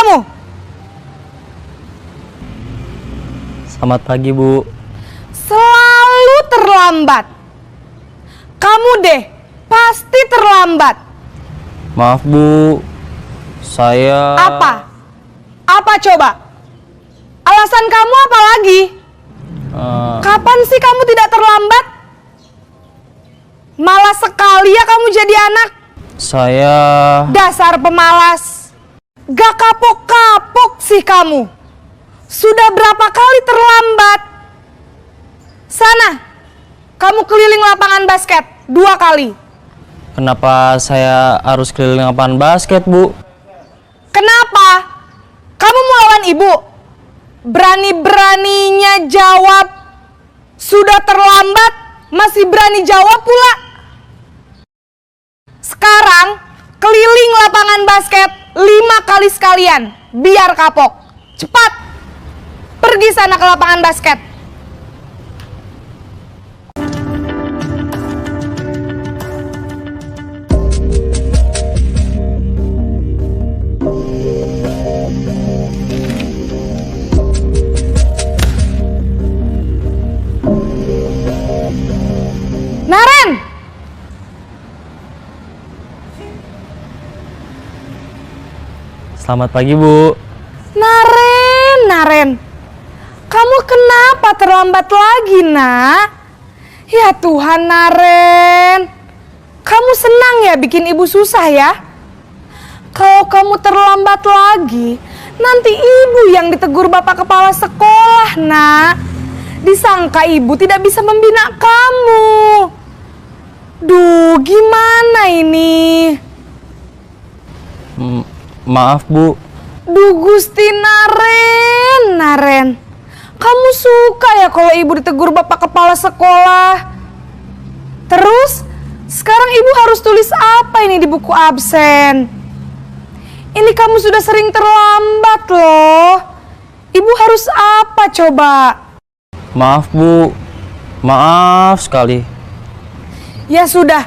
kamu? Selamat pagi, Bu. Selalu terlambat. Kamu deh, pasti terlambat. Maaf, Bu. Saya... Apa? Apa coba? Alasan kamu apa lagi? Kapan sih kamu tidak terlambat? Malas sekali ya kamu jadi anak. Saya... Dasar pemalas. Gak kapok-kapok sih kamu. Sudah berapa kali terlambat? Sana, kamu keliling lapangan basket 2 kali. Kenapa saya harus keliling lapangan basket, Bu? Kenapa? Kamu mau lawan ibu? Berani-beraninya jawab. Sudah terlambat, masih berani jawab pula. Sekarang, keliling lapangan basket 5 kali sekalian. Biar kapok. Cepat. Pergi sana ke lapangan basket. Naren! Selamat pagi, Bu. Naren. Kamu kenapa terlambat lagi, nak? Ya Tuhan, Naren. Kamu senang ya bikin ibu susah ya? Kalau kamu terlambat lagi, nanti ibu yang ditegur bapak kepala sekolah, nak. Disangka ibu tidak bisa membina kamu. Duh, gimana ini? Maaf, Bu. Duh, Gusti Naren. Kamu suka ya kalau ibu ditegur bapak kepala sekolah? Terus, sekarang ibu harus tulis apa ini di buku absen? Ini kamu sudah sering terlambat loh. Ibu harus apa coba? Maaf, Bu. Maaf sekali. Ya sudah,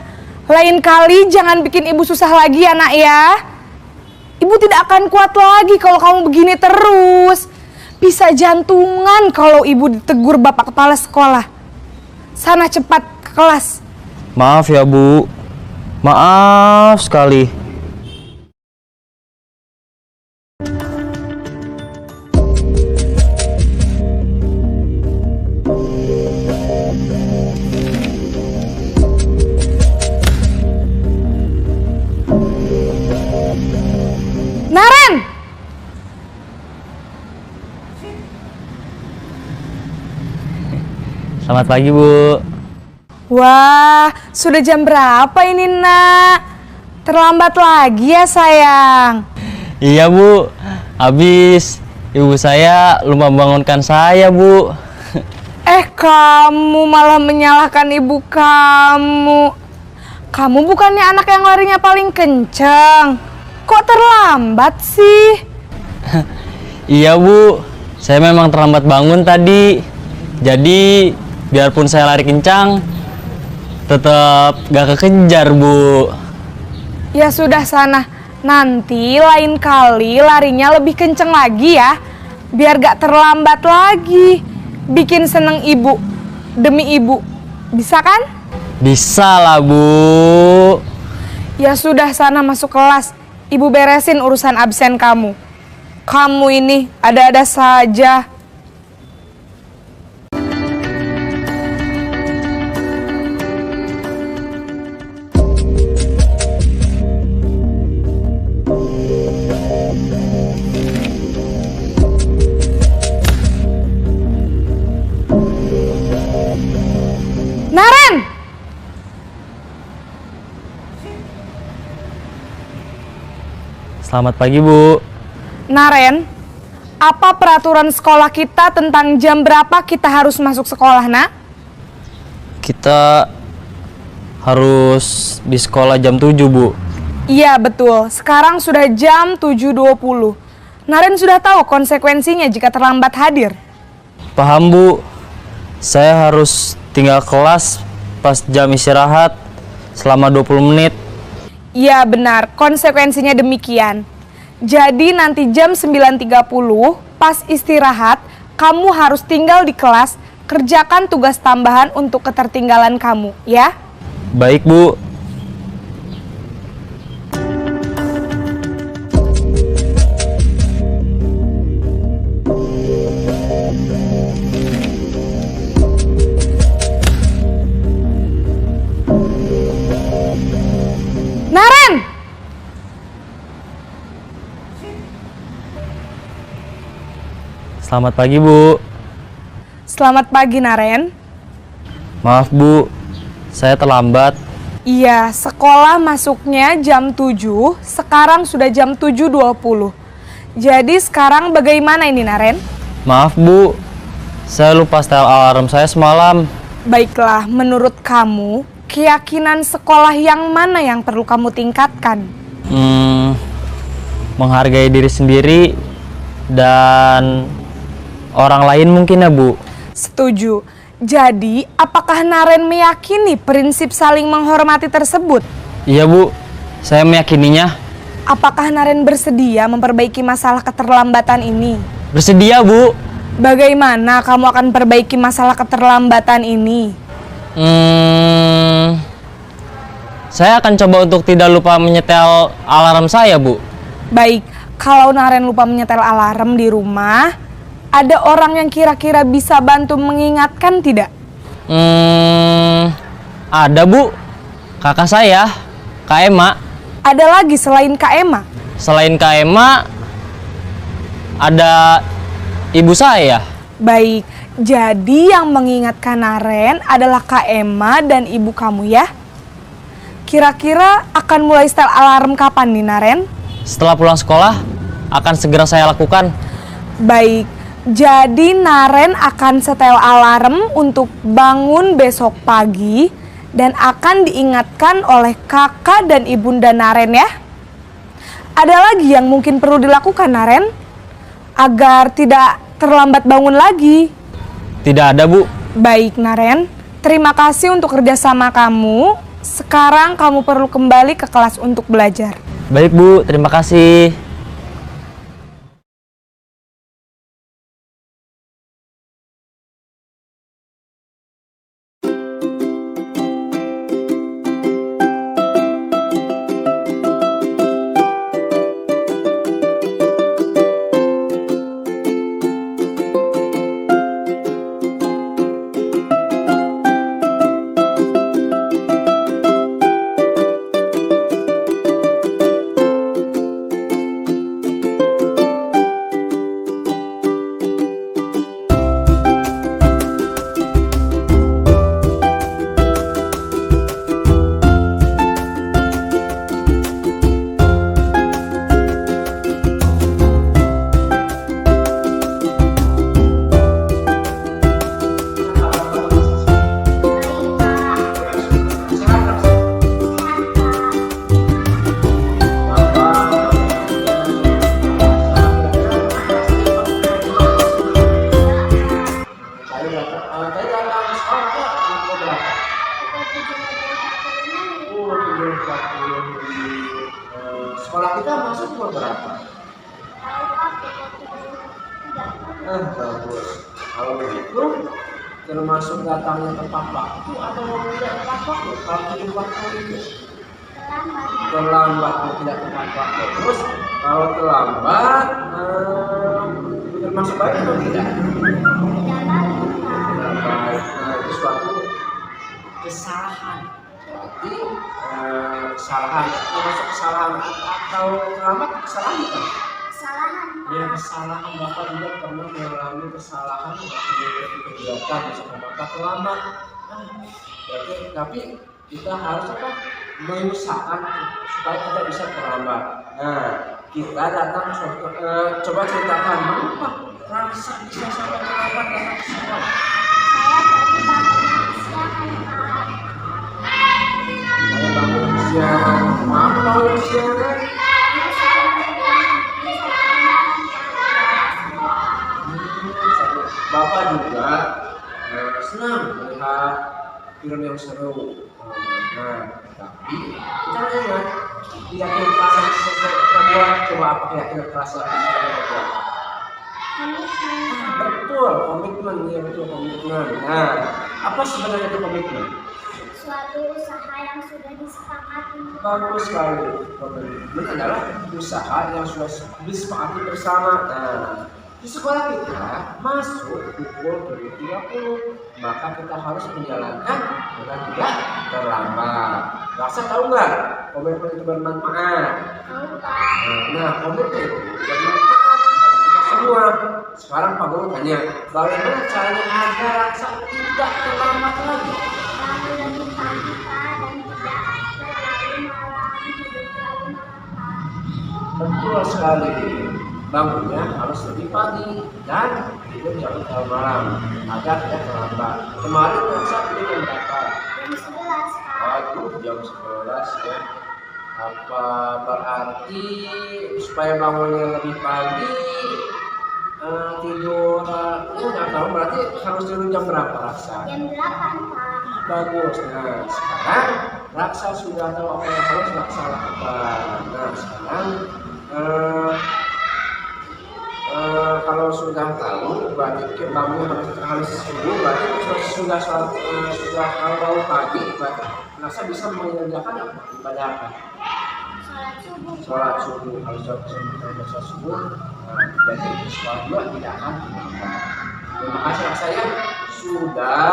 lain kali jangan bikin ibu susah lagi ya, nak ya. Ibu tidak akan kuat lagi kalau kamu begini terus. Bisa jantungan kalau ibu ditegur bapak kepala sekolah. Sana cepat ke kelas. Maaf ya, Bu. Maaf sekali. Naren! Selamat pagi, Bu. Wah, sudah jam berapa ini, nak? Terlambat lagi ya, sayang? Iya, Bu. Habis ibu saya lupa membangunkan saya, Bu. Kamu malah menyalahkan ibu kamu. Kamu bukannya anak yang larinya paling kencang. Kok terlambat sih? Iya, Bu. Saya memang terlambat bangun tadi. Jadi, biarpun saya lari kencang, tetap gak kekejar, Bu. Ya sudah sana. Nanti lain kali larinya lebih kenceng lagi ya. Biar gak terlambat lagi. Bikin seneng ibu. Demi ibu. Bisa kan? Bisa lah, Bu. Ya sudah sana masuk kelas. Ibu beresin urusan absen kamu. Kamu ini ada-ada saja. Naren! Selamat pagi, Bu. Naren, apa peraturan sekolah kita tentang jam berapa kita harus masuk sekolah, nak? Kita harus di sekolah jam 7, Bu. Iya, betul. Sekarang sudah jam 7.20. Naren sudah tahu konsekuensinya jika terlambat hadir. Paham, Bu. Saya harus tinggal kelas pas jam istirahat selama 20 menit. Iya, benar. Konsekuensinya demikian. Jadi nanti jam 9.30 pas istirahat, kamu harus tinggal di kelas, kerjakan tugas tambahan untuk ketertinggalan kamu, ya. Baik, Bu. Naren! Selamat pagi, Bu. Selamat pagi, Naren. Maaf, Bu. Saya terlambat. Iya, sekolah masuknya jam 7, sekarang sudah jam 7.20. Jadi sekarang bagaimana ini, Naren? Maaf, Bu. Saya lupa setel alarm saya semalam. Baiklah, menurut kamu, keyakinan sekolah yang mana yang perlu kamu tingkatkan? Menghargai diri sendiri dan orang lain mungkin ya, Bu. Setuju. Jadi, apakah Naren meyakini prinsip saling menghormati tersebut? Iya, Bu. Saya meyakininya. Apakah Naren bersedia memperbaiki masalah keterlambatan ini? Bersedia, Bu. Bagaimana kamu akan perbaiki masalah keterlambatan ini? Saya akan coba untuk tidak lupa menyetel alarm saya, Bu. Baik, kalau Naren lupa menyetel alarm di rumah, ada orang yang kira-kira bisa bantu mengingatkan tidak? Ada, Bu. Kakak saya, Kak Ema. Ada lagi selain Kak Ema? Selain Kak Ema, ada ibu saya. Baik, jadi yang mengingatkan Naren adalah Kak Ema dan ibu kamu ya? Kira-kira akan mulai setel alarm kapan nih, Naren? Setelah pulang sekolah, akan segera saya lakukan. Baik, jadi Naren akan setel alarm untuk bangun besok pagi dan akan diingatkan oleh kakak dan ibunda Naren ya. Ada lagi yang mungkin perlu dilakukan, Naren, agar tidak terlambat bangun lagi? Tidak ada, Bu. Baik, Naren. Terima kasih untuk kerjasama kamu. Sekarang kamu perlu kembali ke kelas untuk belajar. Baik, Bu. Terima kasih. Sekolah kita masuk umur berapa? Bagus. Kalau begitu termasuk datangnya tepat waktu atau tidak tepat waktu? Kalau tidak waktu itu terlambat atau tidak tepat waktu. Terus kalau terlambat termasuk baik atau tidak? Tidak baik. Itu suatu kesalahan. Berarti kesalahan termasuk kesalahan atau terlambat kesalahan bukan? Ya, kesalahan. Bapak juga pernah mengalami kesalahan waktu kegiatan misalkan Bapak terlambat. Berarti tapi kita harus apa? Mengusahakan supaya kita bisa terlambat. Nah, kita datang coba ceritakan mengapa rasa bisa sampai terlambat datang ke sekolah. Saya bangun siang. Maaf bangun siang. Bapak juga senang melihat film yang seru. Nah, tapi kita ingat di akhir kelas yang coba atau apa keyakinan keras yang bisa dibuat? Betul, komitmen, ya betul komitmen. Nah, apa sebenarnya itu komitmen? Suatu usaha yang sudah disepakati. Bagus sekali. Komitmen adalah usaha yang sudah disepakati bersama. Nah, di sekolah kita masuk pukul 7.30, maka kita harus menjalankan dengan tidak terlambat. Rasa tahu nggak komitmen itu bermanfaat? Tahu Pak? Nah, komitmen itu bermanfaat bagi kita semua. Sekarang Pak Guru tanya, bagaimana caranya agar Raksa tidak terlambat lagi? Bangun lebih pagi Pak dan tidak terlalu malam, tidur terlalu malam Pak. Betul sekali. Bangunnya harus lebih pagi dan tidur jangan terlalu malam agar tidak terlambat. Kemarin Raksa tidur jam berapa? Jam 11 Pak. Aduh, jam 11 ya. Apa berarti supaya bangunnya lebih pagi tidur ya nggak tahu berarti harus tidur jam berapa Raksa? Jam 8 Pak. Bagus. Nah sekarang Raksa sudah tahu apa yang harus Raksa lakukan. Nah sekarang kalau sudah tahu berarti bangun harus subuh, berarti sudah kalau pagi berarti Raksa bisa mengerjakan ibadah apa? Sholat subuh. Sholat subuh harus sholat subuh. Jadi sholat dua tidak akan terlambat. Terima kasih Raksa ya sudah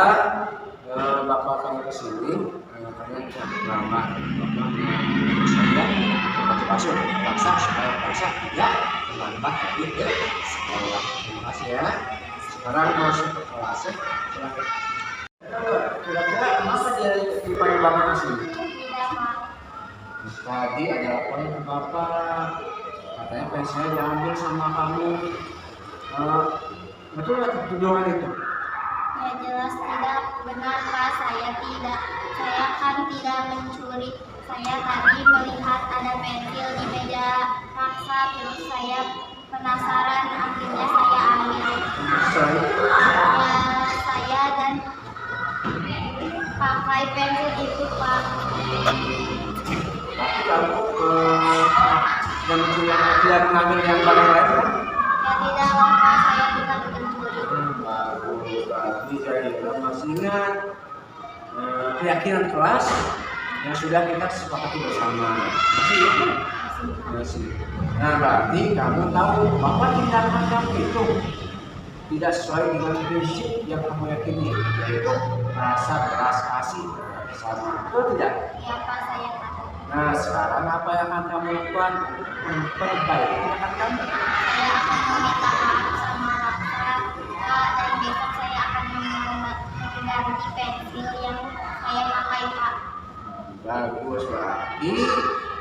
Bapak kami kesini karena tidak terlambat. Saya masuk Raksa supaya Raksa tidak terlambat lagi ke sekolah. Terima kasih ya. Sekarang masuk ke kelas. Silakan. Kira-kira kenapa dia dipanggil Bapak kesini? Tidak Pak. Tadi ada poin ke Bapak, katanya pensil diambil sama kamu. Betul nggak tuduhan itu? Ya jelas tidak benar Pak, saya kan tidak mencuri. Saya tadi melihat ada pensil di meja Raksa, terus saya penasaran, akhirnya saya ambil. Saya Saya dan pakai pensil itu Pak. tapi kamu yang mencuri tidak mengambil yang barang lain kan? Ya tidak Pak, saya bukan pencuri. Bagus, berarti jadi kamu masih ingat keyakinan kelas yang sudah kita sepakati bersama. Masih ingat? Masih. Nah berarti kamu tahu bahwa tindakan kamu itu tidak sesuai dengan prinsip yang kamu yakini, yaitu rasa belas kasih bersama. Betul tidak? Ya Pak, saya tahu. Nah sekarang apa yang akan kamu lakukan untuk memperbaiki tindakan kamu? Saya akan meminta maaf sama Raksa, Pak, dan besok saya akan mengganti pensil yang saya pakai Pak. Bagus, berarti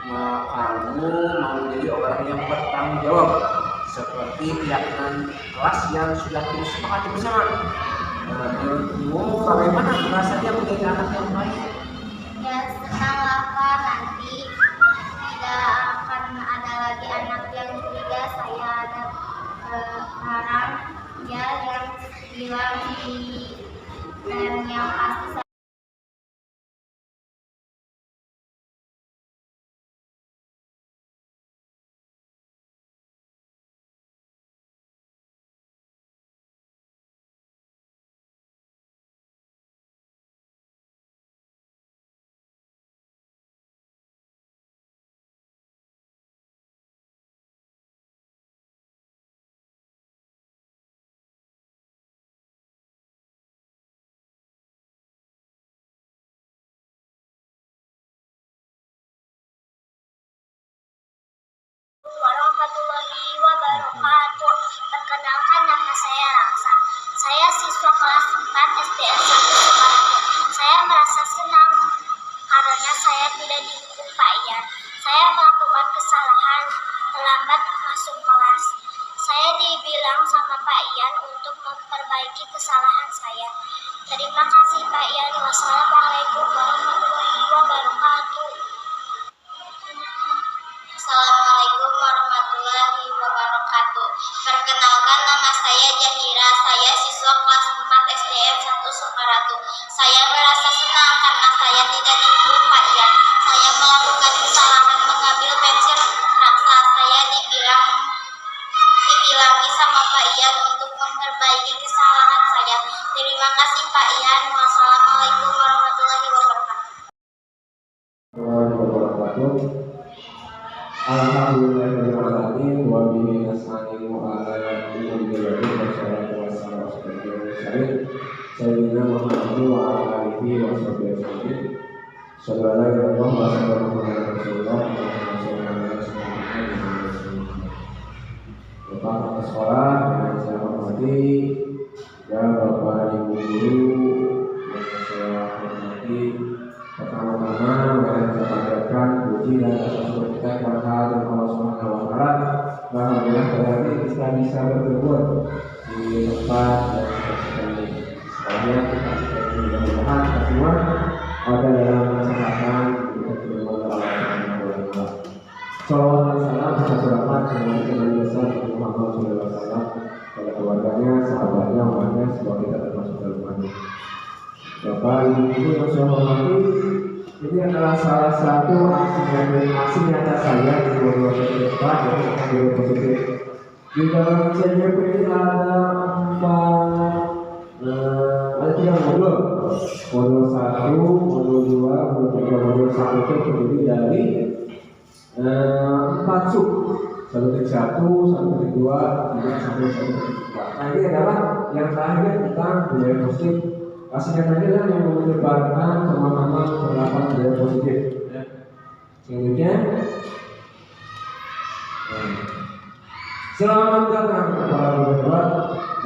kamu mau menjadi orang yang bertanggung jawab seperti keyakinan kelas yang sudah kita sepakati bersama. Nah, menurutmu bagaimana rasanya menjadi anak yang baik? Ya senang lah Pak, nanti tidak akan ada lagi anak yang curiga. Saya ada barang ya yang bilang di dan yang pasti warahmatullahi wabarakatuh. Perkenalkan, nama saya Raksa. Saya siswa kelas 4 SDN 1 Sukaratu. Saya merasa senang karena saya tidak dihukum Pak Ian. Saya melakukan kesalahan terlambat masuk kelas. Saya dibilang sama Pak Ian untuk memperbaiki kesalahan saya. Terima kasih Pak Ian. Wassalamualaikum warahmatullahi wabarakatuh. Assalamualaikum warahmatullahi wabarakatuh. Perkenalkan, nama saya Jahira. Saya siswa kelas 4 SDN 1 Sukaratu. Saya merasa senang karena saya tidak dihukum Pak Ian. Saya melakukan kesalahan mengambil pensil Raksa. Saya dibilang Ian untuk memperbaiki kesalahan saya. Terima kasih Pak Ian. Wassalamualaikum warahmatullahi wabarakatuh. Alhamdulillahirrahmanirrahim wa bihi nasta'inu ala umuri wassalatu wassalamu ala sayyidina Muhammad wa ala alihi wa sahbihi wasallam. Sallallahu alaihi wa sallam. Bapak kepala sekolah yang saya hormati, dan Bapak Ibu guru yang saya hormati, pertama-tama mari kita panjatkan puji dan rasa syukur kita kepada Allah Subhanahu wa Ta'ala. Alhamdulillah pada hari ini kita bisa berkumpul di tempat yang kita ini. Semuanya kita mudah-mudahan kita semua ada dalam kesehatan kita terima Allah Subhanahu wa Ta'ala. Salawat dan salam serta rahmat semoga Nabi besar Muhammad SAW pada keluarganya, sahabatnya, umatnya, semoga kita termasuk dalamnya. Bapak Ibu yang saya hormati, ini adalah salah satu aksi nyata saya di 2024 yang akan jadi positif. Di dalam CJP ini ada 3 modul. Modul 1, modul 2, modul 3, modul 1 itu terdiri dari 4 sub. 1 titik 1, 1 titik 2, 3 sampai 1 titik 4. Nah ini adalah yang terakhir tentang budaya positif. Kasih katanya adalah yang menyebarkan pemahaman penerapan budaya positif. Selanjutnya, selamat datang kepada berdua.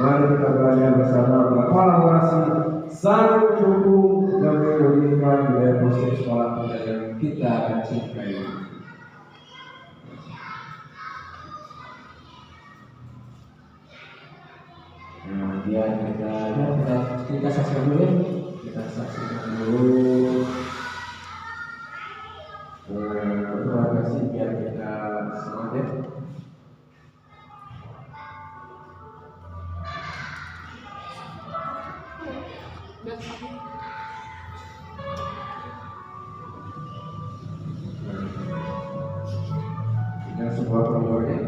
Mari kita belajar bersama berkolaborasi, saling mendukung dan memulihkan budaya positif sekolah yang kita cintai. Kemudian kita saksikan dulu ya. Kita saksikan dulu orasi biar kita semangat ya. Kita sebuah proyek.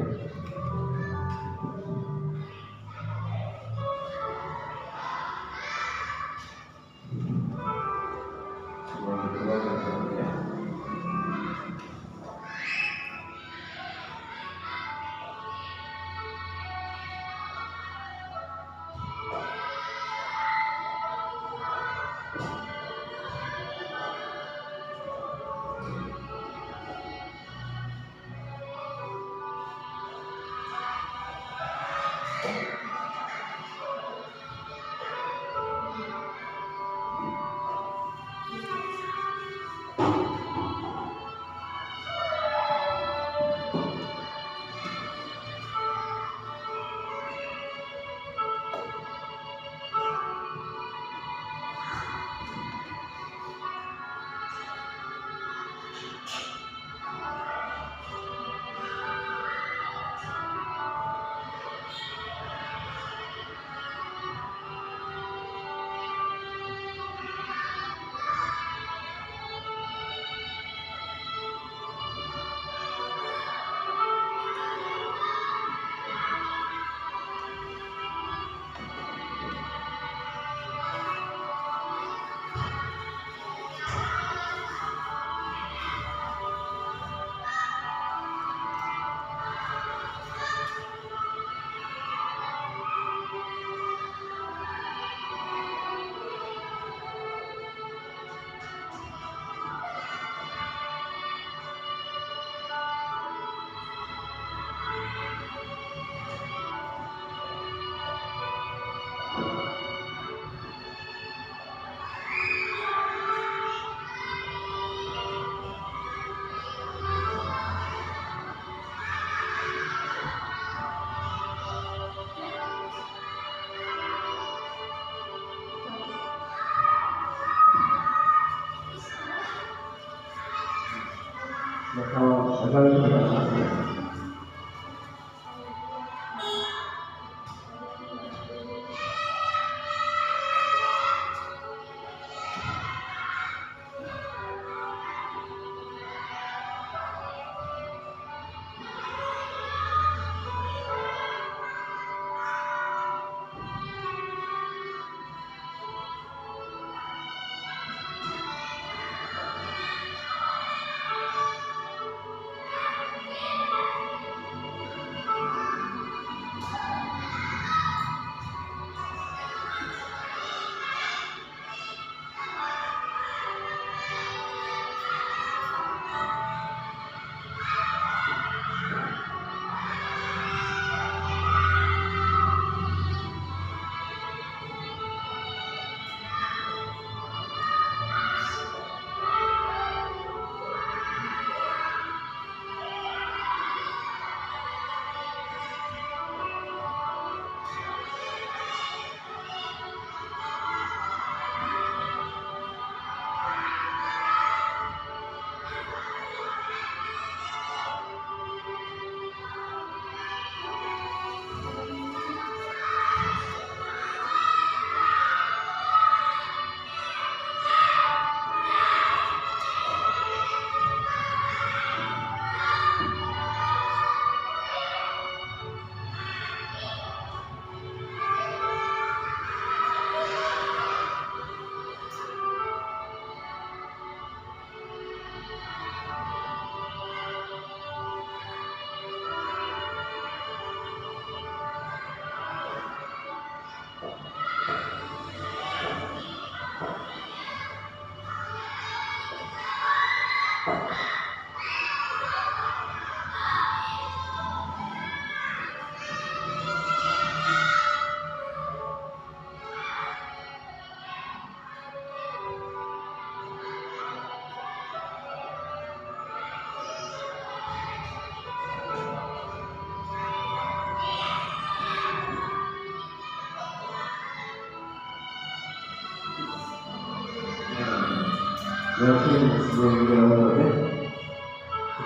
Mungkin sebelum jawabannya,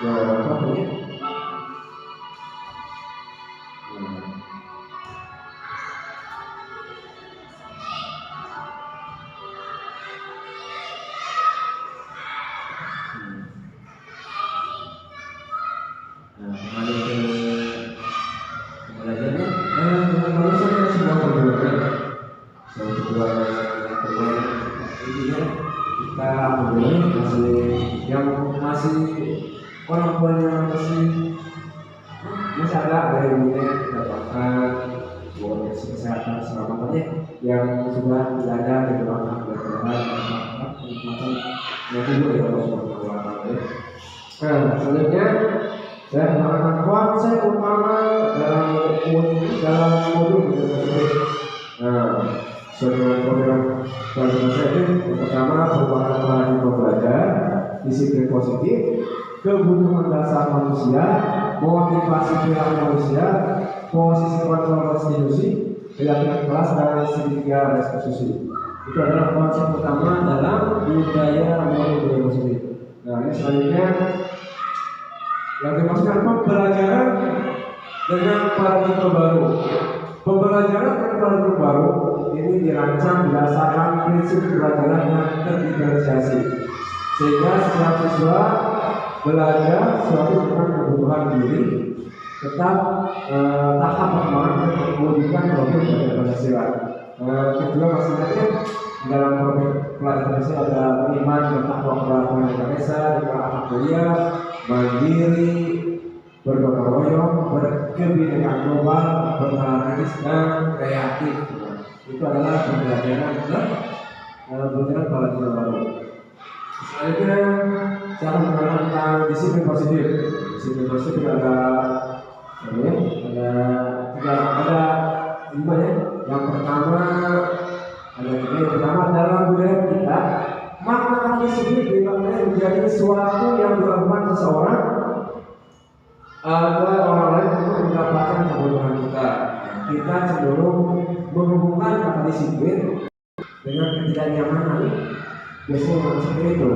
jawaban apa punya? Nah, kembali ke belajarnya. Kalau saya semua berbeda, saya kedua yang kedua intinya kita mulai masih orang tuanya masih ada dari mulai mendapatkan buat kesehatan selamatannya yang sudah belajar dari belakang kenikmatan yang tidur ya Allah Subhanahu wa Ta'ala. Nah, selanjutnya saya mengatakan konsep utama dalam modul tersebut. Nah, sesuai program pelajaran saya yang pertama merupakan pelajaran belajar, disiplin positif, kebutuhan dasar manusia, motivasi perilaku manusia, posisi kontrol konstitusi, keyakinan kelas dan segitiga restitusi. Itu adalah konsep utama dalam budaya modul positif. Nah, ini selanjutnya yang dimaksudkan pembelajaran dengan paradigma baru. Pembelajaran dengan paradigma baru ini dirancang berdasarkan prinsip pembelajaran yang terdiferensiasi, sehingga setiap siswa belajar sesuatu dengan kebutuhan diri, tetap tahap perkembangan dan mewujudkan profil belajar Pancasila. Kedua maksudnya dalam profil pelajaran Pancasila ada iman dan takwa kepada Indonesia, dengan akhlak mulia, mandiri, bergotong royong, berkebinekaan global, bertaraf dan kreatif. Itu adalah pembelajaran pelajaran baru. Selanjutnya saya akan menerangkan tentang disiplin positif. Disiplin positif ada lima ya. Yang pertama dalam budaya kita, makna disiplin dimaknai menjadi sesuatu yang dilakukan seseorang agar orang lain untuk mendapatkan kebutuhan kita. Kita cenderung menghubungkan kata disiplin dengan ketidaknyamanan. Biasanya seperti itu.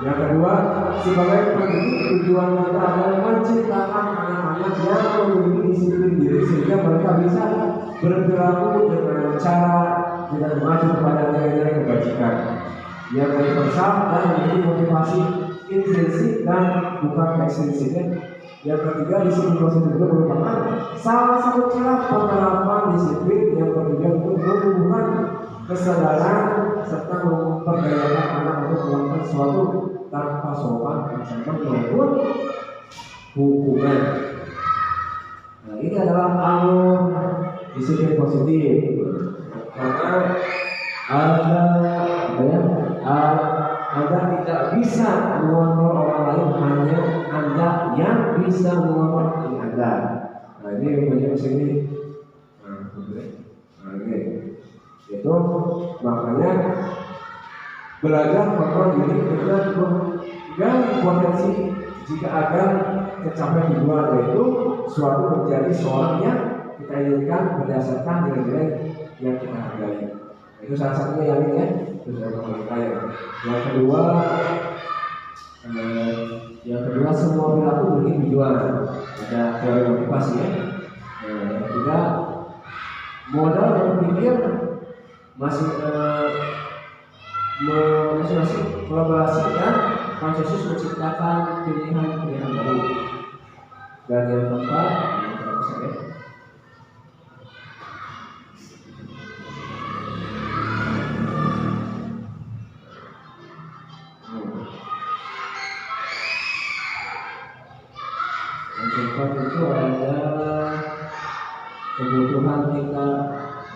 Yang kedua, sebagai pendidik tujuan kita adalah menciptakan anak-anak yang memiliki disiplin diri sehingga mereka bisa berperilaku dengan cara tidak maju kepada nilai-nilai kebajikan yang universal dan memiliki motivasi intrinsik dan bukan ekstrinsik. Yang ketiga, disiplin positif itu merupakan salah satu cara penerapan disiplin yang bertujuan untuk menumbuhkan kesadaran serta memperdayakan anak untuk melakukan sesuatu tanpa sopan, ancaman maupun hukuman. Nah, ini adalah alur disiplin positif. Karena Anda tidak bisa mengontrol orang lain, hanya Anda yang bisa mengontrol diri Anda. Nah, ini banyak sini. Ini itu makanya belajar kontrol diri dengan menggali potensi jika agar tercapai tujuan, yaitu suatu menjadi seorang yang kita inginkan berdasarkan nilai-nilai yang kita hargai. Itu salah satunya yang ini ya. Yang kedua semua perilaku memiliki tujuan. Ada teori motivasi ya. Yang ketiga modal berpikir masing kolaborasi dan konsensus menciptakan pilihan-pilihan baru. Dan yang keempat, itu adalah kebutuhan kita,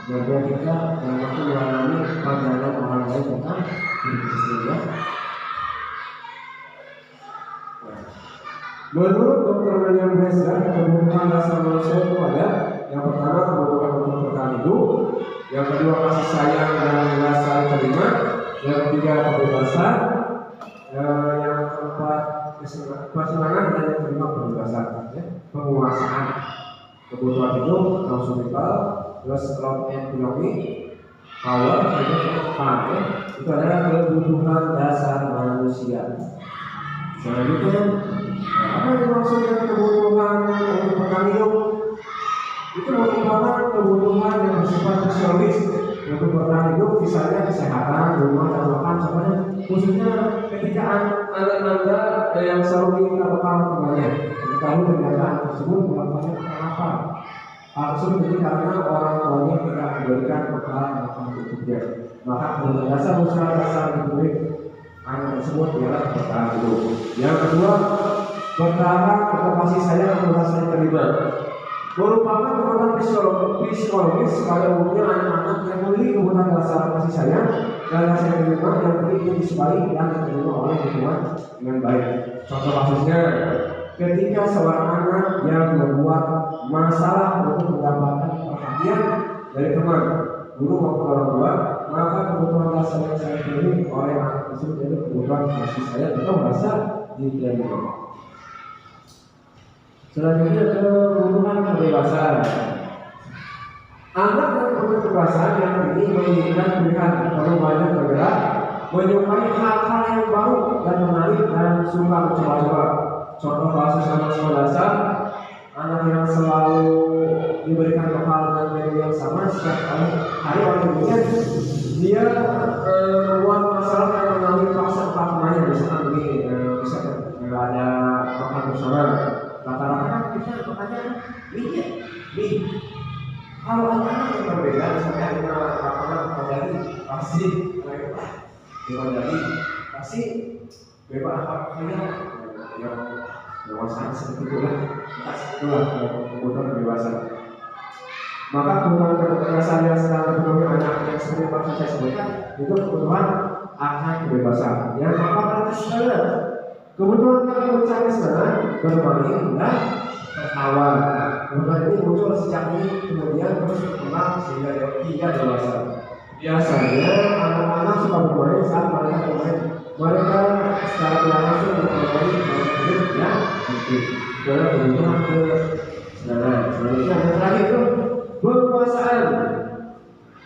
bahwa kita dalam waktu mengalami pandangan orang lain tentang diri kita sendiri. Menurut Dr. William Hesler, kebutuhan dasar manusia itu ada yang pertama kebutuhan untuk bertahan hidup, yang kedua kasih sayang dan rasa terima, yang ketiga kebebasan, yang keempat kesenangan dan yang kelima kebebasan, penguasaan. Kebutuhan hidup, nafsu vital, terus love and belonging, power itu adalah kebutuhan dasar manusia. Selanjutnya, apa yang dimaksud dengan kebutuhan untuk bertahan hidup? Itu merupakan kebutuhan yang bersifat fisiologis untuk bertahan hidup, misalnya kesehatan, rumah, dan makan. Contohnya, khususnya ketika anda yang selalu minta bekal temannya, diketahui ternyata anak tersebut melakukannya kenapa? Hal tersebut jadi karena orang tuanya tidak memberikan bekal makan untuknya. Maka kebutuhan dasar usaha dasar diberi anak tersebut ialah bertahan hidup. Yang kedua, bertahan atau kasih sayang atau rasa terlibat merupakan kebutuhan psikologis pada umumnya anak-anak yang memiliki kebutuhan dasar kasih sayang dan rasa terlibat yang ingin disukai dan diterima oleh lingkungan dengan baik. Contoh kasusnya, ketika seorang anak yang membuat masalah untuk mendapatkan perhatian dari teman, guru maupun orang tua, maka kebutuhan dasar yang saya pilih oleh anak tersebut yaitu kebutuhan kasih sayang atau rasa diterima. Selanjutnya kebutuhan kebebasan. Anak yang punya kebebasan yang ingin menginginkan pilihan perlu banyak bergerak, menyukai hal-hal yang baru dan menarik dan suka mencoba-coba. Contoh kasus anak sekolah dasar, anak yang selalu diberikan bekal dengan menu yang sama setiap hari oleh ibunya, dia membuat masalah yang mengalami paksa temannya, misalkan begini, misalkan nggak ada makan bersama. Rata-rata kan kita makanya nih kalau anak-anak yang berbeda, misalnya kita makanan jadi pasti pasti bebas apa yang dewasa seperti itu lah, itulah kebutuhan kebebasan. Maka kebutuhan kebebasan yang sedang dipenuhi anak yang seperti yang saya sebutkan itu kebutuhan akan kebebasan. Yang apa tradisional, kebutuhan yang mencari senang, bermain dan tertawa. Kebutuhan ini muncul sejak ini kemudian terus berkembang sehingga hingga dewasa. Biasanya anak-anak suka bermain saat mereka bermain. Mereka secara tidak langsung bermain dalam hidup yang penting. Itu adalah kebutuhan kesenangan. Selanjutnya yang terakhir itu penguasaan.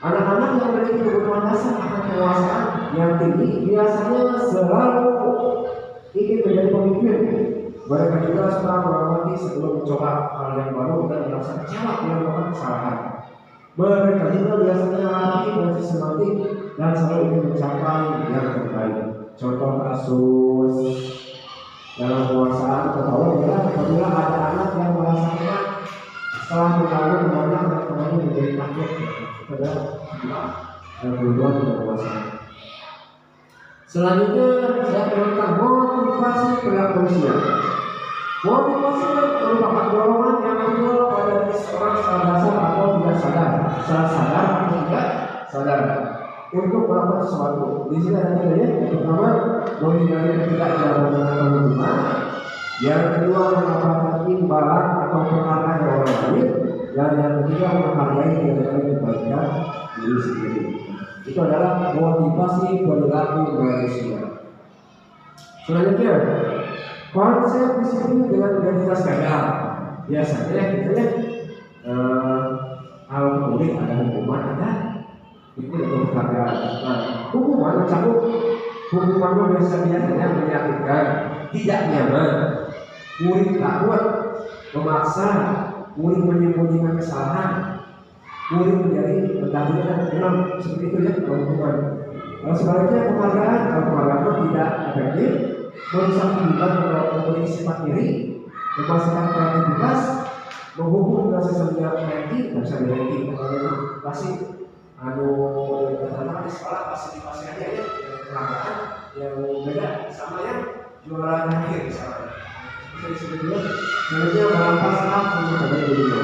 Anak-anak yang memiliki kebutuhan dasar akan penguasaan yang tinggi biasanya selalu ingin menjadi pemimpin. Mereka juga suka mengamati sebelum mencoba hal yang baru dan merasa kecewa bila melakukan kesalahan. Mereka juga biasanya lagi dan sistematik dan selalu ingin mencapai yang terbaik. Contoh kasus dalam penguasaan ketahuan adalah apabila ada anak yang merasa enak setelah mengganggu temannya dan temannya menjadi takut. Itu adalah kebutuhan penguasaan. Selanjutnya saya terangkan motivasi perilaku manusia. Motivasi merupakan dorongan yang muncul pada diri seorang secara dasar atau tidak sadar, secara sadar atau tidak sadar untuk melakukan sesuatu. Di sini ada tiga ya. Yang pertama, menghindari ketidakjauhan atau hubungan. Yang kedua, mendapatkan imbalan atau penghargaan dari orang lain. Dan yang ketiga, menghargai nilai kebaikan diri sendiri. Itu adalah motivasi perilaku manusia. Selanjutnya, konsep disiplin dengan identitas ganda. Biasanya kita lihat kalau boleh ada hukuman, ada itu untuk penghargaan. Nah, hukuman mencakup hukuman biasanya menyakitkan, tidak nyaman, murid takut, memaksa, murid menyembunyikan kesalahan, murid menjadi pendahuluan. Memang seperti itu ya kalau hukuman. Kalau sebaliknya penghargaan, kalau penghargaan tidak efektif, merusak hubungan atau memiliki sifat iri, memasukkan kreativitas, menghubung dengan sesuatu yang ranking, dan bisa di-ranking. Kalau pasti katakanlah di sekolah pasti aja ya penghargaan yang beda sama yang juara terakhir misalnya. Bisa disebut juga, selanjutnya merampas hak untuk kembali dulu.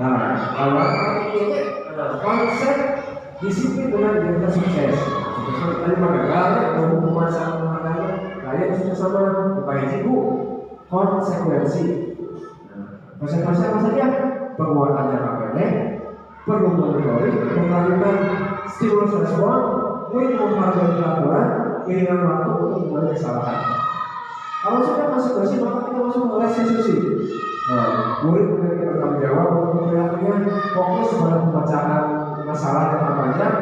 Awal konsep disiplin dengan identitas sukses. Tadi gagal atau hukuman sama penghargaan, kalian sukses sama baik ibu. Konsekuensi. Konsekuensi apa saja? Penguatan jangka pendek, perlu monitoring, melakukan stimulus respon, menghargai peraturan, iringan waktu untuk mengurangi kesalahan. Kalau sudah konsekuensi, maka kita masuk ke restitusi. Murid memiliki bertanggung jawab perilakunya fokus pada pembacaan masalah yang banyak,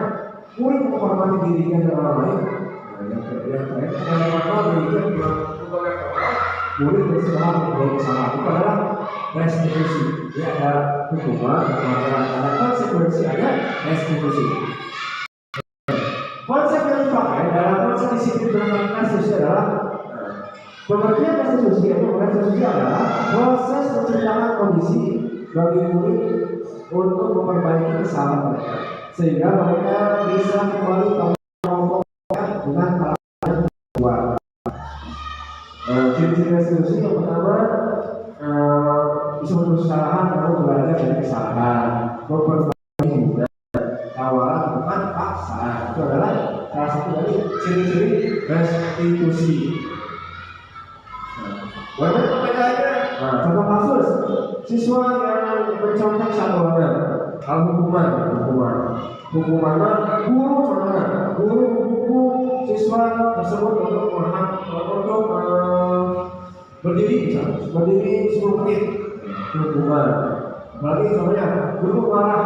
murid menghormati dirinya dan orang lain. Nah, yang terakhir, kalimat dirinya melakukan murid berusaha membuat kesalahan itu adalah restitusi. Jadi ada hukuman, ada konsekuensi, ada restitusi. Konsep yang dipakai dalam konsep disiplin berangkat kasus adalah pengertian restitusi adalah proses menciptakan kondisi bagi murid untuk memperbaiki kesalahan mereka sehingga mereka bisa kembali pada kelompoknya dengan kesalahan kedua. Ciri-ciri restitusi yang pertama bisa kesalahan lalu belajar dari kesalahan, memperbaiki hubungan, tawaran bukan paksaan. Itu adalah salah satu dari ciri-ciri restitusi. Bagaimana perbedaannya? Nah, contoh kasus siswa yang mencontek satuannya, kalau hukumannya guru contohnya, guru menghukum siswa tersebut untuk berdiri 10 menit hukuman. Apalagi contohnya guru marah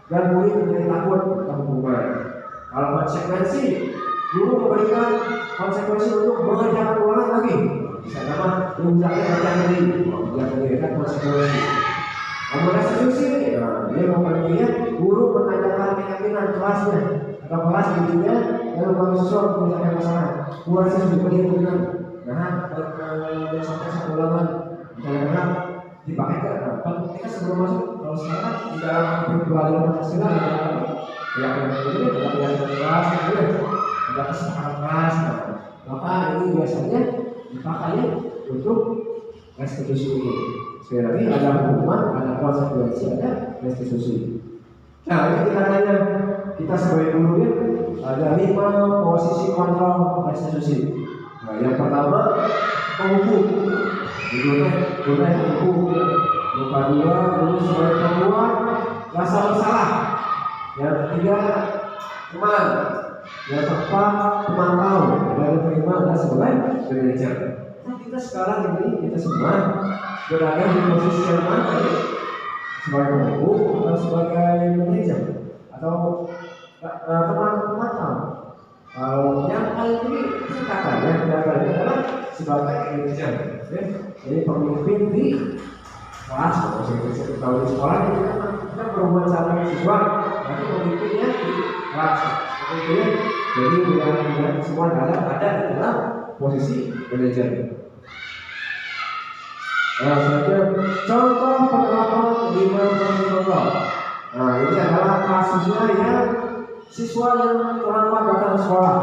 dan murid menjadi takut hukuman. Kalau konsekuensi, guru memberikan konsekuensi untuk mengerjakan ulangan lagi. Bisa nama mengucapkan lagi kan konsekuensi. Kalau restitusi, dia memperbaiki guru menanyakan keyakinan kelasnya atau kelas intinya lalu bagi siswa menyelesaikan masalah. Buat saya diberi dengan dia sampai satu ulangan misalnya dipakai ke kita sebelum masuk kalau sekarang di dalam pelajaran Pancasila ada kelas ada kesepakatan kelas, maka ini biasanya dipakai untuk restitusi ini. Sekali lagi ada hukuman, ada konsekuensi, ada restitusi. Nah ini kita tanya, kita sebagai guru ya, ada 5 posisi kontrol restitusi. Nah yang pertama menghukum, guna menghukum. Yang kedua guru sebagai pembuat rasa bersalah. Yang ketiga teman. Yang keempat pemantau. Dan yang kelima adalah sebagai manajer. Nah kita sekarang ini kita semua berada di posisi yang mana ya? Sebagai pembuku atau sebagai manajer atau teman pemantau. Yang paling tinggi tingkatannya adalah sebagai manajer. Jadi pemimpin di kelas, kalau di sekolah kita berhubungan sama siswa, nanti pemimpinnya di kelas. Jadi dengan semua ada di dalam posisi manajer. Selanjutnya contoh penerapan 5 kontrol. Nah ini adalah kasusnya yang siswa yang terlambat datang ke sekolah.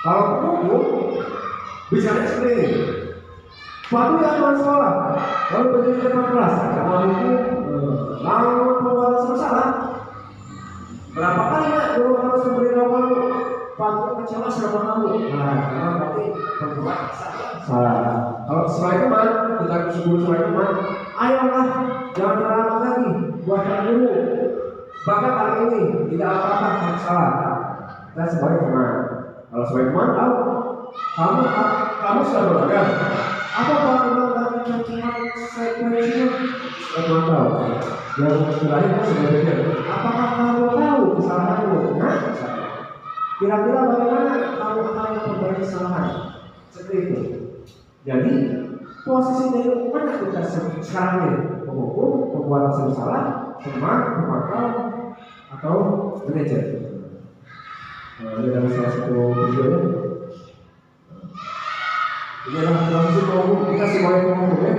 Kalau penghukum bicaranya seperti ini, patuhi aturan sekolah, lalu berdiri di depan kelas, karena hukum lalu membuat bersalah. Berapa kali ya guru harus memberitahu kamu, patuh kecewa sama kamu. Nah karena berarti membuat salah. Kalau sesuai teman, kita sebut sesuai teman, ayolah jangan terlambat lagi buatkan guru. Bahkan kali ini tidak apa-apa yang salah. Kita sebagai teman. Kalau sebagai teman tahu, kamu sudah belajar. Apa pelanggaran cacian sekuensinya? Kamu tahu. Yang terakhir sebenarnya, apakah kamu tahu kesalahanmu? Nah, kira-kira bagaimana kamu akan memperbaiki kesalahan? Seperti itu. Jadi posisi dari mana kita sekarang ini? Penghukum, pembuat salah, teman, pemantau, atau manajer. Ini adalah salah satu videonya. Ini adalah posisi penghukum, kita sebagai penghukum ya.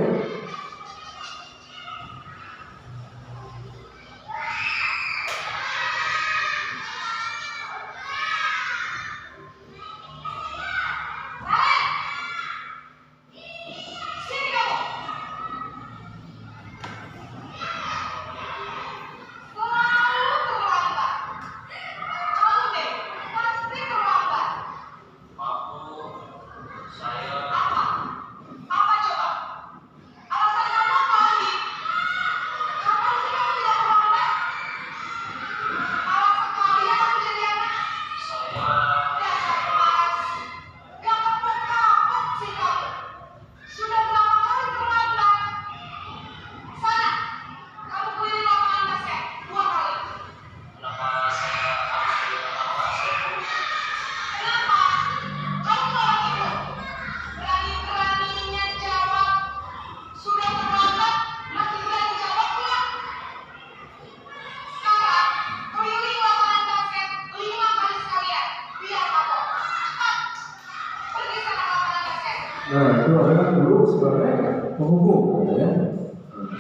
punggung ya.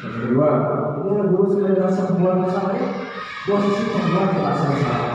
Yang kedua, ini adalah guru sebagai rasa kebuahan saya, posisi pembuat rasa salah.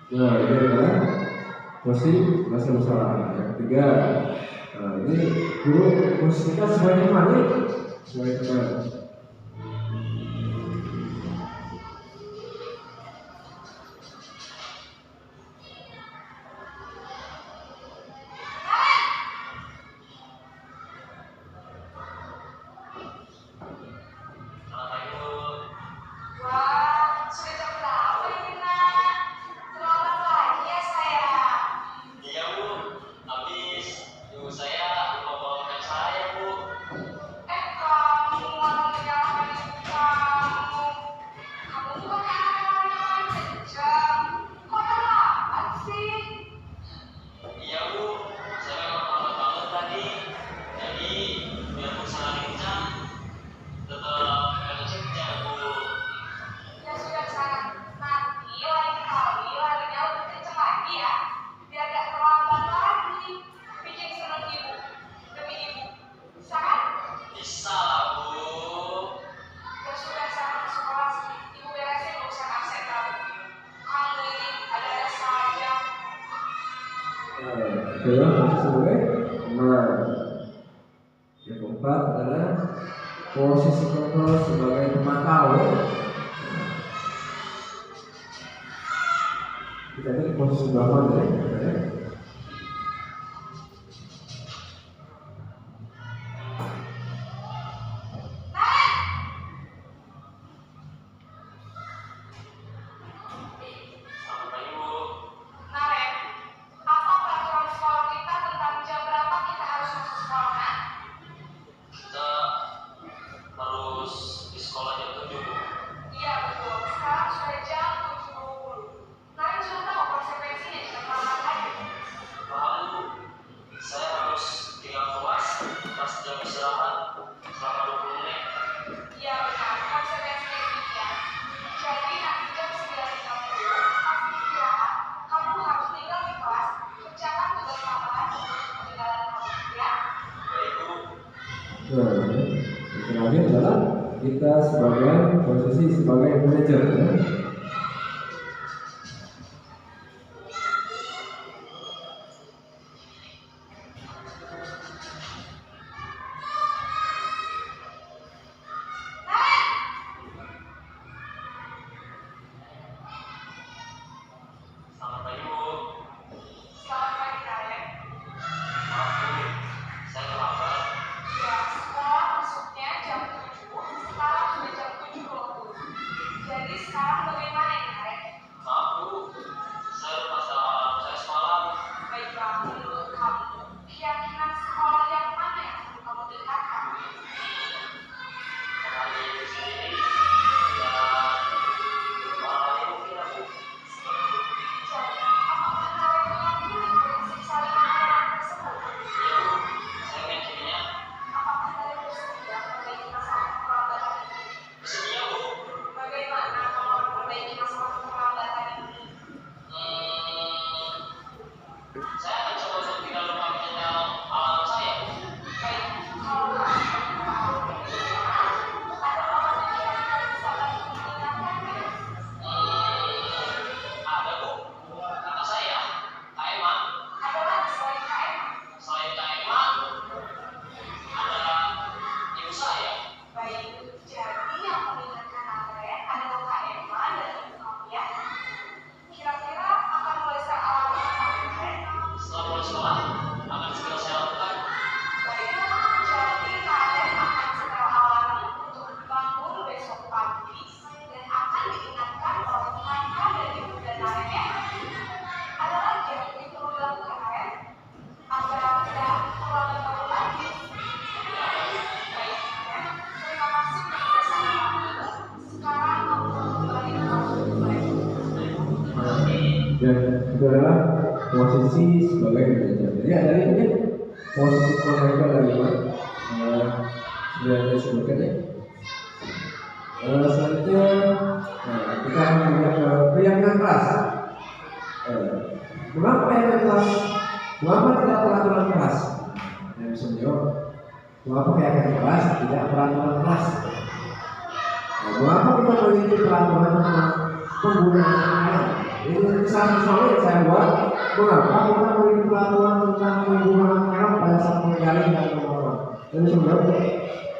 Nah, ini adalah posisi rasa bersalah. Yang ketiga, ini guru posisikan sebagai teman, sebagai teman. Itulah posisi sebagai teman. Yang keempat adalah posisi kontrol sebagai pemantau. Kita ini posisi bawah ya. Nah, yang terakhir adalah kita sebagai posisi sebagai manajer ya. Sekarang Dan itu adalah posisi sebagai manajer. Jadi ada ini posisi mereka dari sudah disebutkan ya. Selanjutnya kita akan melihat ke keyakinan keras. Mengapa keyakinan keras? Mengapa tidak peraturan keras? Yang bisa menjawab. Mengapa keyakinan keras tidak peraturan keras? Mengapa kita memiliki peraturan tentang penggunaan air? Ini kesalahan yang saya buat. Mengapa kita memiliki peraturan tentang penggunaan helm pada saat mengendari dan mengelola? Dan sebenarnya,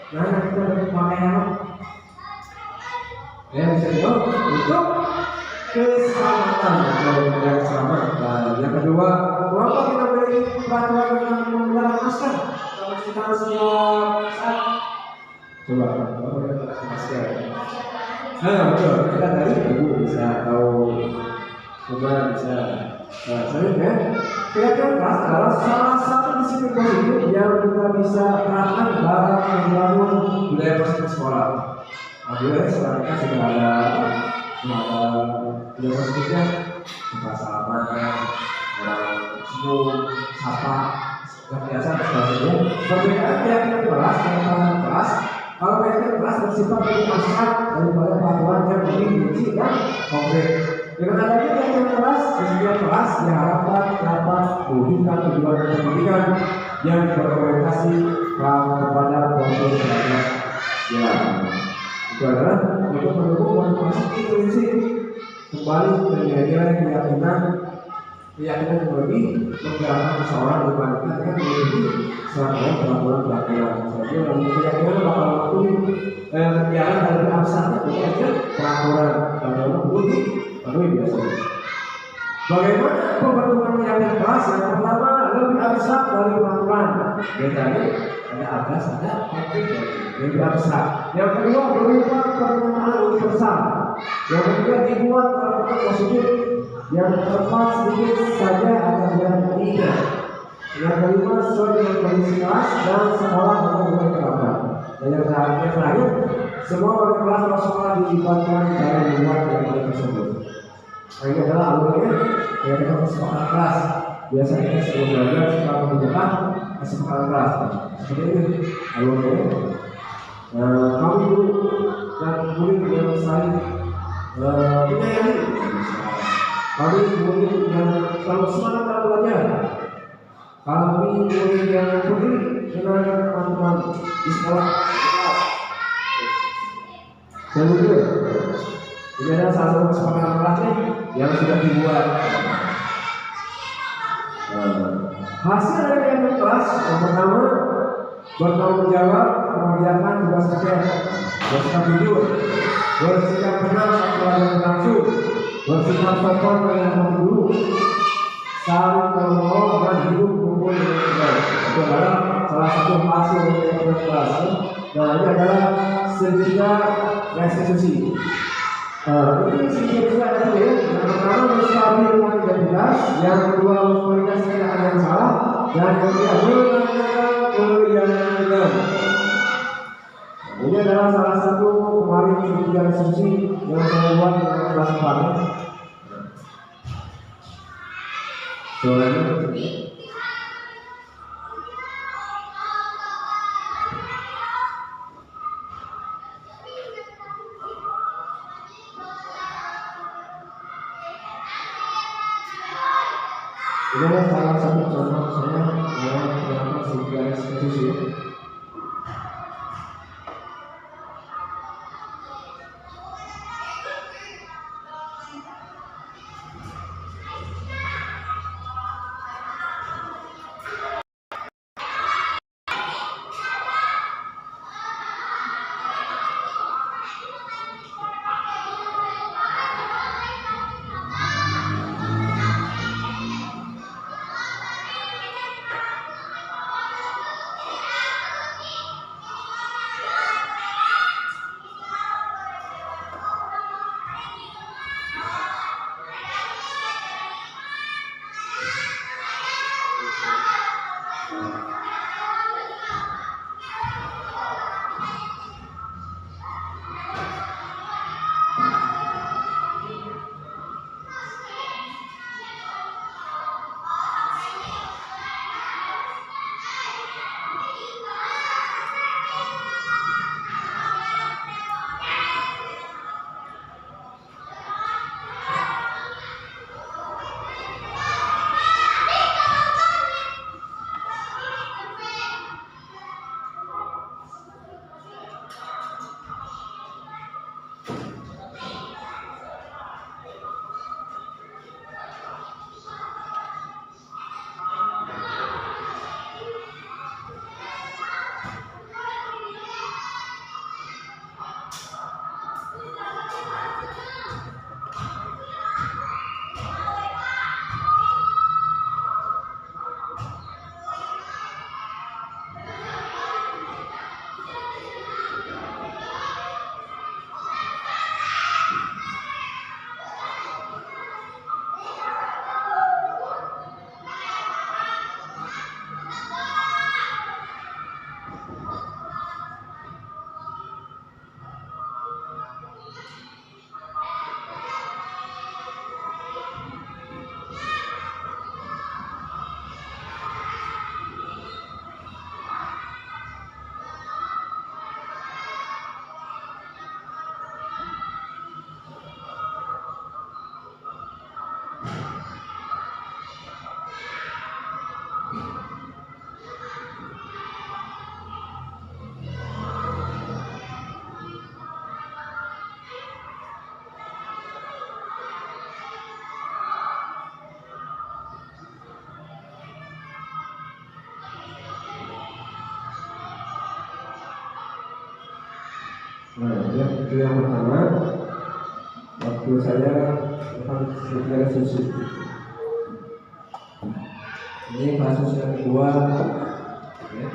mana kita memakai helm? Ya bisa jawab untuk keselamatan atau menjaga selamat. Dan yang kedua, mengapa kita memiliki peraturan tentang menggunakan masker? Kalau kita setiap saat, coba, apa kita masker? Nah, betul. Kita dari ibu bisa tahu. Coba bisa selanjutnya keyakinan keras adalah salah satu disiplin positif yang kita bisa terapkan dalam membangun budaya positif sekolah. Budaya sekolah kita sudah ada budaya positifnya, suka salaman, senyum, sapa, yang biasa sebagainya. Perbedaan keyakinan keras dengan keyakinan keras, kalau keyakinan keras bersifat lebih abstrak daripada peraturan yang lebih rinci dan konkret. Dengan adanya keyakinan keras, kesediaan keras diharapkan dapat mewujudkan tujuan pendidikan yang berorientasi kepada proses belajar. Ya, itu adalah untuk mendukung motivasi prinsip kembali ke nilai-nilai keyakinan yang lebih menggerakkan seseorang dibandingkan memiliki serangkaian peraturan-peraturan. Selanjutnya, keyakinan bakal melakukan yang dari abstrak itu peraturan bagaimana biasa. Bagaimana pembentukan keyakinan keras? Yang pertama lebih abstrak dari peraturan. Bedanya ada abstrak, ada konkret, lebih abstrak. Yang kedua berupa pernyataan universal. Yang ketiga dibuat peraturan positif yang tepat sedikit saja agar mudah diingat. Yang kelima sesuai dengan kondisi kelas dan sekolah untuk mulai terapkan. Dan yang terakhir semua wali kelas atau sekolah dilibatkan dalam membuat keyakinan tersebut. Nah, ini adalah alurnya keyakinan kesepakatan kelas. Biasa kita sebelum belajar suka menunjukkan kesepakatan kelas. Seperti ini alurnya. Kami guru dan murid yang saling menyayangi. Kami murid yang selalu semangat dalam belajar. Kami murid yang peduli dengan teman-teman di sekolah. Selanjutnya, ini adalah salah satu kesepakatan kelasnya yang sudah dibuat. Hasil dari keyakinan kelas yang pertama bertanggung jawab mengerjakan tugas kerja, bersikap jujur, bersikap tenang saat pelajaran berlangsung, bersikap sopan dengan guru, saling tolong dan hidup kumpul dengan baik. Itu adalah salah satu hasil dari keyakinan kelas. Nah, ini adalah sejenis restitusi. Ini sejenis ada ya. Yang pertama menstabilkan identitas, yang kedua memperlihatkan tindakan yang salah, dan yang ketiga menanyakan keyakinan. Ini adalah salah satu kemarin sejenis restitusi yang saya buat dengan kelas 4. Soalnya Ini salah satu contoh saya melakukan sebuah institusi. Nah, itu yang pertama. Waktu saya tentang sebuah susu. Ini kasus yang kedua. Ya.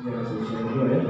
Ini kasus yang kedua ya.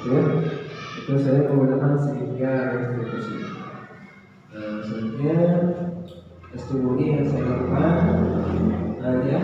hasil itu saya menggunakan segitiga restitusi. Selanjutnya testimoni yang saya lakukan ya.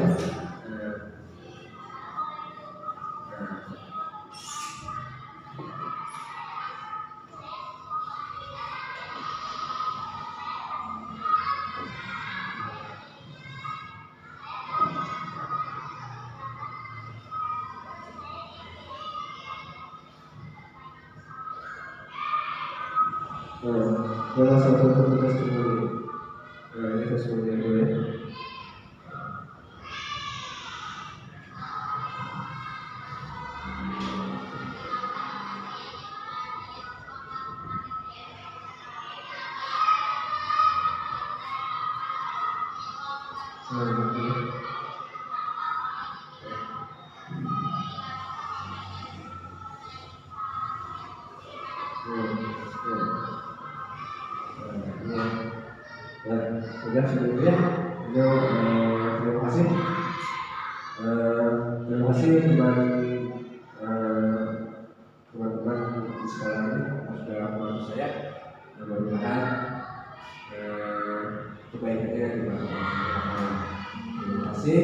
Dalam satu testimoni, ini testimoni yang boleh. Sudah sebelumnya, terima kasih teman-teman di sekolah ini sudah membantu saya. Mudah-mudahan kebaikannya dimanfaatkan. Terima kasih.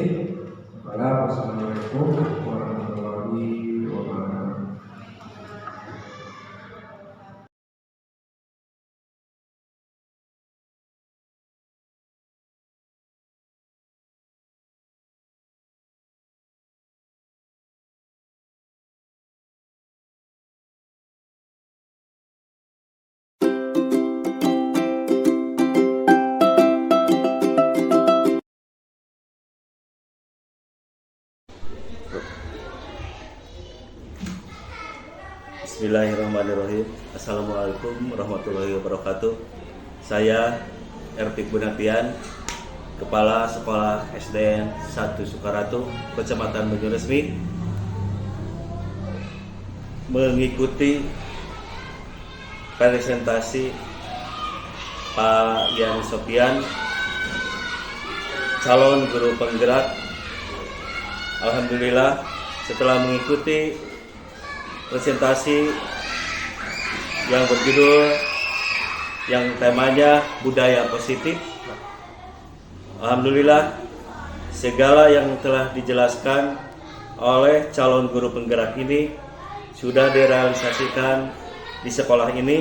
Wassalamualaikum warahmatullahi wabarakatuh. Bismillahirrahmanirrahim. Assalamualaikum warahmatullahi wabarakatuh. Saya Ertik Bunatian, Kepala Sekolah SDN 1 Sukaratu, Kecamatan Banyuresmi, mengikuti presentasi Pak Yan Sofian, calon guru penggerak. Alhamdulillah, setelah mengikuti presentasi yang berjudul yang temanya budaya positif, alhamdulillah segala yang telah dijelaskan oleh calon guru penggerak ini sudah direalisasikan di sekolah ini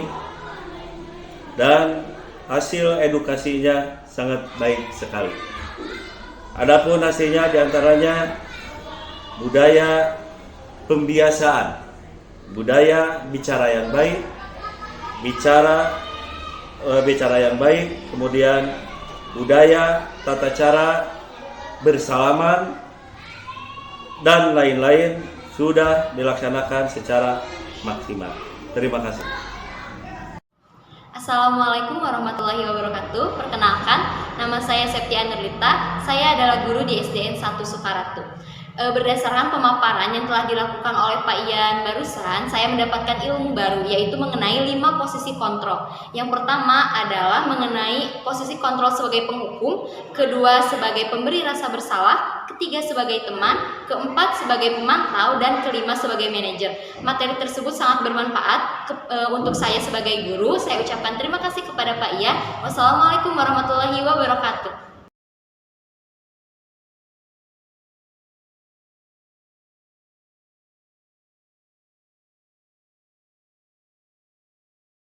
dan hasil edukasinya sangat baik sekali. Adapun hasilnya diantaranya budaya pembiasaan, budaya bicara yang baik, bicara yang baik, kemudian budaya tata cara bersalaman dan lain-lain sudah dilaksanakan secara maksimal. Terima kasih. Assalamualaikum warahmatullahi wabarakatuh. Perkenalkan, nama saya Septia Nurlita. Saya adalah guru di SDN 1 Sukaratu. Berdasarkan pemaparan yang telah dilakukan oleh Pak Ian barusan, saya mendapatkan ilmu baru, yaitu mengenai 5 posisi kontrol. Yang pertama adalah mengenai posisi kontrol sebagai penghukum, kedua sebagai pemberi rasa bersalah, ketiga sebagai teman, keempat sebagai pemantau, dan kelima sebagai manajer. Materi tersebut sangat bermanfaat untuk saya sebagai guru. Saya ucapkan terima kasih kepada Pak Ian. Wassalamualaikum warahmatullahi wabarakatuh.